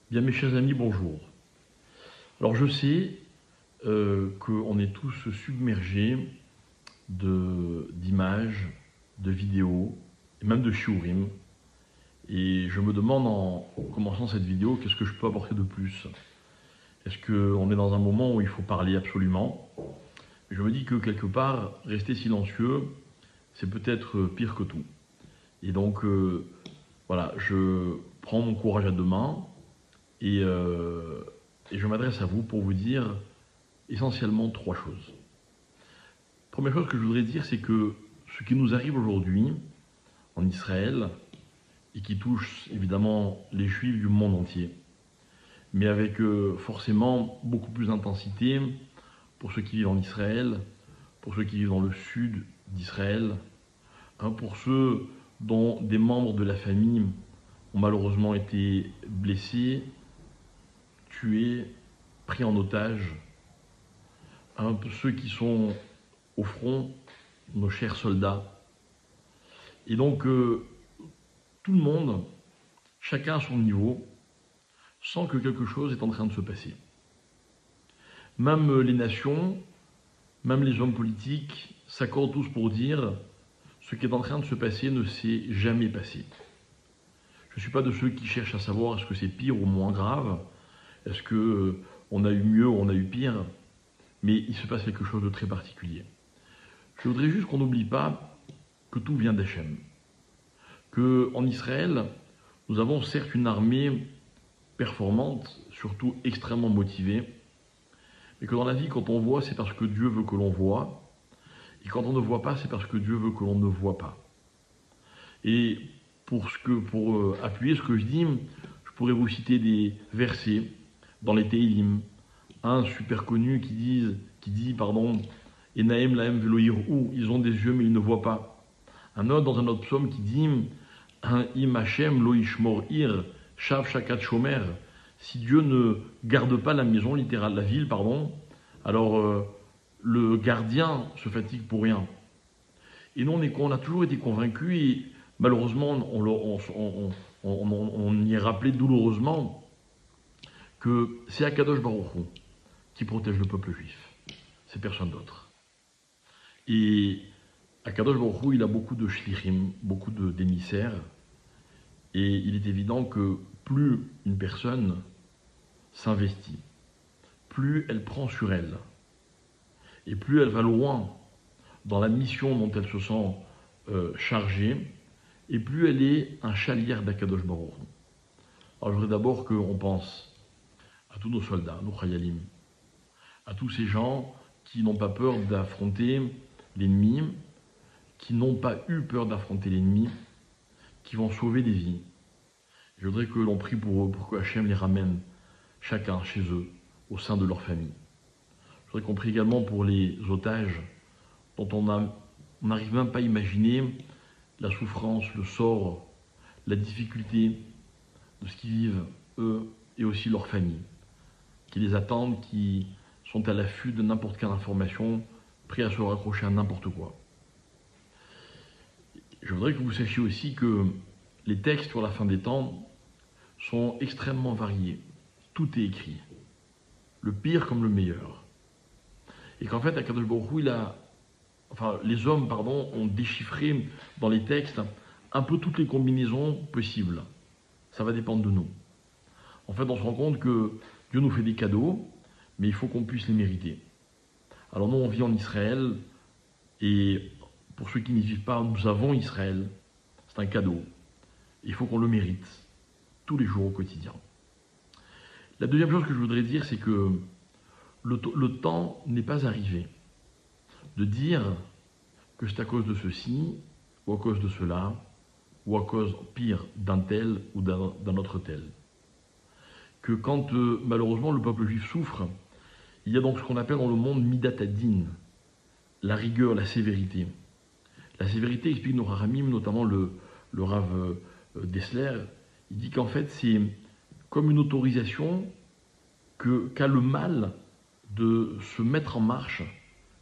Bien, mes chers amis, bonjour. Alors, je sais qu'on est tous submergés d'images, de vidéos, et même de shiurim. Et je me demande en commençant cette vidéo, qu'est-ce que je peux apporter de plus? Est-ce qu'on est dans un moment où il faut parler absolument? Je me dis que quelque part, rester silencieux, c'est peut-être pire que tout. Et donc, voilà, je prends mon courage à deux mains et je m'adresse à vous pour vous dire essentiellement trois choses. Première chose que je voudrais dire, c'est que ce qui nous arrive aujourd'hui en Israël, et qui touche évidemment les Juifs du monde entier, mais avec forcément beaucoup plus d'intensité pour ceux qui vivent en Israël, pour ceux qui vivent dans le sud d'Israël, pour ceux dont des membres de la famille ont malheureusement été blessés, tués, pris en otage, pour ceux qui sont au front, nos chers soldats. Et donc, tout le monde, chacun à son niveau, sent que quelque chose est en train de se passer. Même les nations, même les hommes politiques s'accordent tous pour dire ce qui est en train de se passer ne s'est jamais passé. Je ne suis pas de ceux qui cherchent à savoir est-ce que c'est pire ou moins grave, est-ce qu'on a eu mieux ou on a eu pire, mais il se passe quelque chose de très particulier. Je voudrais juste qu'on n'oublie pas que tout vient d'Hachem. Qu'en Israël, nous avons certes une armée performante, surtout extrêmement motivée, mais que dans la vie, quand on voit, c'est parce que Dieu veut que l'on voit, et quand on ne voit pas, c'est parce que Dieu veut que l'on ne voit pas. Et pour appuyer ce que je dis, je pourrais vous citer des versets dans les Tehillim, un super connu qui dit, Enaem laem velo yir'u, ils ont des yeux mais ils ne voient pas. Un autre dans un autre psaume qui dit, Im Hashem lo yishmor ir, shav shakat shomer, si Dieu ne garde pas la maison, littérale, la ville, alors le gardien se fatigue pour rien. Et nous, on a toujours été convaincus, et malheureusement, on y est rappelé douloureusement, que c'est Akadosh Baruch Hu qui protège le peuple juif. C'est personne d'autre. Et Akadosh Baruch Hu, il a beaucoup de shlichim, beaucoup d'émissaires, et il est évident que plus une personne s'investit, plus elle prend sur elle, et plus elle va loin dans la mission dont elle se sent chargée, et plus elle est un chalière d'Akadosh Baruch Hu. Alors je voudrais d'abord qu'on pense à tous nos soldats, nos chayalim, à tous ces gens qui n'ont pas peur d'affronter l'ennemi, qui n'ont pas eu peur d'affronter l'ennemi, qui vont sauver des vies. Je voudrais que l'on prie pour eux, pour que Hachem les ramène chacun chez eux, au sein de leur famille. Je voudrais qu'on prie également pour les otages, dont on n'arrive même pas à imaginer la souffrance, le sort, la difficulté de ce qu'ils vivent, eux, et aussi leur famille, qui les attendent, qui sont à l'affût de n'importe quelle information, prêts à se raccrocher à n'importe quoi. Je voudrais que vous sachiez aussi que les textes sur la fin des temps sont extrêmement variés. Tout est écrit, le pire comme le meilleur. Et qu'en fait, Akadosh Baruch Hu, les hommes, ont déchiffré dans les textes un peu toutes les combinaisons possibles. Ça va dépendre de nous. En fait, on se rend compte que Dieu nous fait des cadeaux, mais il faut qu'on puisse les mériter. Alors nous, on vit en Israël, et pour ceux qui n'y vivent pas, nous avons Israël. C'est un cadeau. Il faut qu'on le mérite, tous les jours au quotidien. La deuxième chose que je voudrais dire, c'est que le temps n'est pas arrivé de dire que c'est à cause de ceci, ou à cause de cela, ou à cause, pire, d'un tel ou d'un autre tel. Que quand, malheureusement, le peuple juif souffre, il y a donc ce qu'on appelle dans le monde Midat Hadin, la rigueur, la sévérité. La sévérité, explique nos Haramim, notamment le Rav Dessler, il dit qu'en fait, c'est comme une autorisation qu'a le mal de se mettre en marche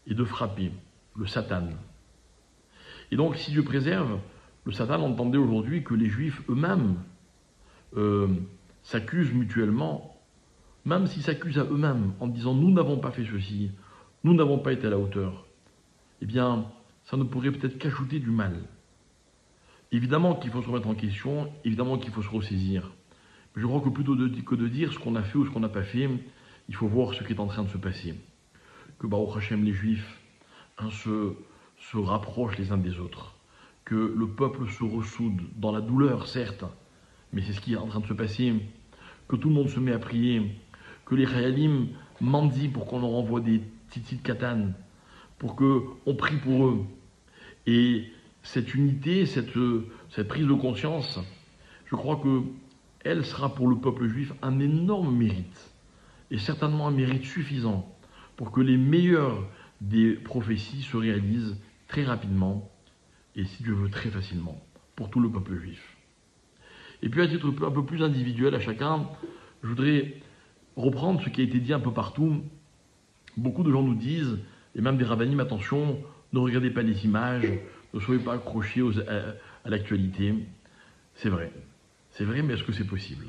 et de frapper, le Satan. Et donc, si Dieu préserve, le Satan entendait aujourd'hui que les Juifs eux-mêmes s'accusent mutuellement, même s'ils s'accusent à eux-mêmes en disant nous n'avons pas fait ceci, nous n'avons pas été à la hauteur, eh bien, ça ne pourrait peut-être qu'ajouter du mal. Évidemment qu'il faut se remettre en question, évidemment qu'il faut se ressaisir. Mais je crois que plutôt que de dire ce qu'on a fait ou ce qu'on n'a pas fait, il faut voir ce qui est en train de se passer. Que Baruch Hashem, les Juifs, se rapprochent les uns des autres. Que le peuple se ressoude dans la douleur, certes, mais c'est ce qui est en train de se passer. Que tout le monde se met à prier. Que les Chayalim mendient pour qu'on leur envoie des tzitzit katan, pour qu'on prie pour eux. Et cette unité, cette prise de conscience, je crois qu'elle sera pour le peuple juif un énorme mérite, et certainement un mérite suffisant pour que les meilleures des prophéties se réalisent très rapidement, et si Dieu veut très facilement, pour tout le peuple juif. Et puis à titre un peu plus individuel à chacun, je voudrais reprendre ce qui a été dit un peu partout. Beaucoup de gens nous disent, et même des rabbinim, attention, ne regardez pas les images, ne soyez pas accrochés à l'actualité. C'est vrai, mais est-ce que c'est possible?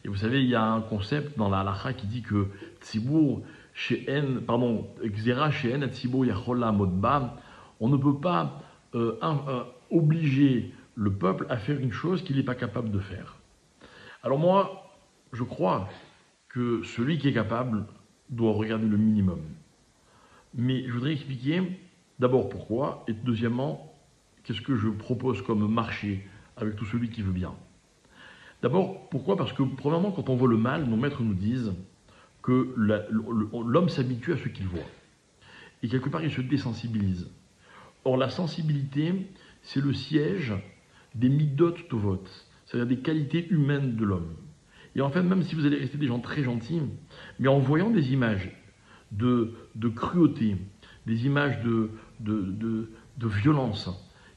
Et vous savez, il y a un concept dans la halakha qui dit que Xera she'en tzibur yachol la'amod ba, on ne peut pas obliger le peuple à faire une chose qu'il n'est pas capable de faire. Alors moi, je crois que celui qui est capable doit regarder le minimum. Mais je voudrais expliquer d'abord pourquoi, et deuxièmement, qu'est-ce que je propose comme marché avec tout celui qui veut bien. D'abord, pourquoi? Parce que, premièrement, quand on voit le mal, nos maîtres nous disent que l'homme s'habitue à ce qu'il voit. Et quelque part, il se désensibilise. Or, la sensibilité, c'est le siège des midot tovot, c'est-à-dire des qualités humaines de l'homme. Et en fait, même si vous allez rester des gens très gentils, mais en voyant des images de cruauté, des images de violence,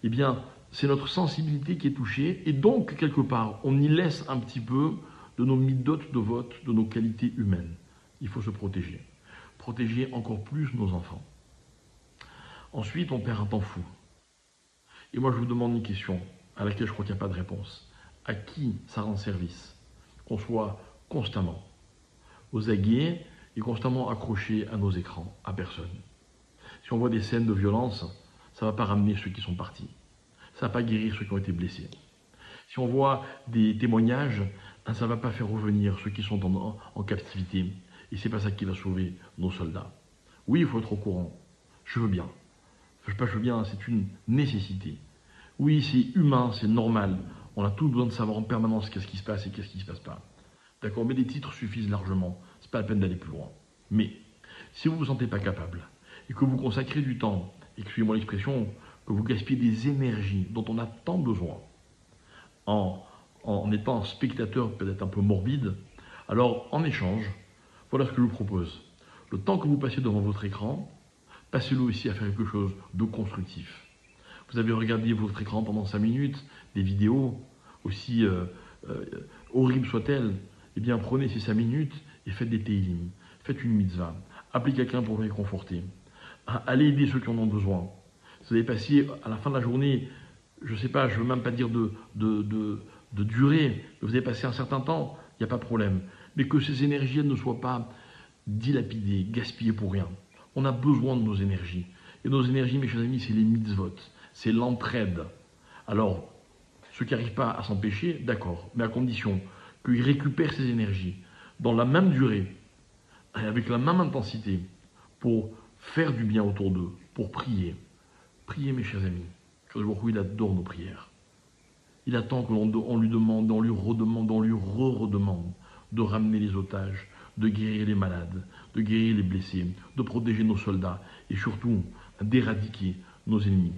eh bien, c'est notre sensibilité qui est touchée, et donc, quelque part, on y laisse un petit peu de nos midot de vote, de nos qualités humaines. Il faut se protéger. Protéger encore plus nos enfants. Ensuite, on perd un temps fou. Et moi, je vous demande une question à laquelle je crois qu'il n'y a pas de réponse. À qui ça rend service qu'on soit constamment aux aguets et constamment accrochés à nos écrans? À personne. Si on voit des scènes de violence, ça ne va pas ramener ceux qui sont partis. Ça ne va pas guérir ceux qui ont été blessés. Si on voit des témoignages, ça ne va pas faire revenir ceux qui sont en captivité. Et ce n'est pas ça qui va sauver nos soldats. Oui, il faut être au courant. Je veux bien. Je veux bien, c'est une nécessité. Oui, c'est humain, c'est normal. On a tous besoin de savoir en permanence qu'est-ce qui se passe et qu'est-ce qui ne se passe pas. D'accord, mais des titres suffisent largement. Ce n'est pas la peine d'aller plus loin. Mais, si vous ne vous sentez pas capable, et que vous consacrez du temps, excusez-moi l'expression, que vous gaspillez des énergies dont on a tant besoin, en étant un spectateur peut-être un peu morbide, alors en échange, voilà ce que je vous propose. Le temps que vous passez devant votre écran, passez-le aussi à faire quelque chose de constructif. Vous avez regardé votre écran pendant 5 minutes, des vidéos, aussi horribles soient-elles, eh bien prenez ces 5 minutes et faites des télim, faites une mitzvah, appelez quelqu'un pour vous réconforter, allez aider ceux qui en ont besoin. Vous allez passer à la fin de la journée, je ne sais pas, je ne veux même pas dire de durée, mais vous allez passer un certain temps, il n'y a pas de problème. Mais que ces énergies ne soient pas dilapidées, gaspillées pour rien. On a besoin de nos énergies. Et nos énergies, mes chers amis, c'est les mitzvot, c'est l'entraide. Alors, ceux qui n'arrivent pas à s'empêcher, d'accord, mais à condition qu'ils récupèrent ces énergies dans la même durée, et avec la même intensité, pour faire du bien autour d'eux, pour prier. Priez, mes chers amis. Il adore nos prières. Il attend qu'on lui demande, on lui redemande, on lui redemande de ramener les otages, de guérir les malades, de guérir les blessés, de protéger nos soldats et surtout d'éradiquer nos ennemis.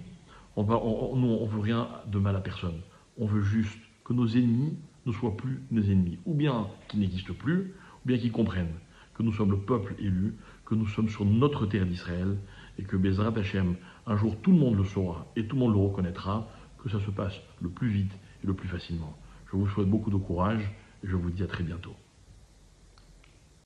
Nous, on ne veut rien de mal à personne. On veut juste que nos ennemis ne soient plus nos ennemis. Ou bien qu'ils n'existent plus, ou bien qu'ils comprennent que nous sommes le peuple élu, que nous sommes sur notre terre d'Israël et que Bezrat Hashem, un jour tout le monde le saura et tout le monde le reconnaîtra, que ça se passe le plus vite et le plus facilement. Je vous souhaite beaucoup de courage et je vous dis à très bientôt.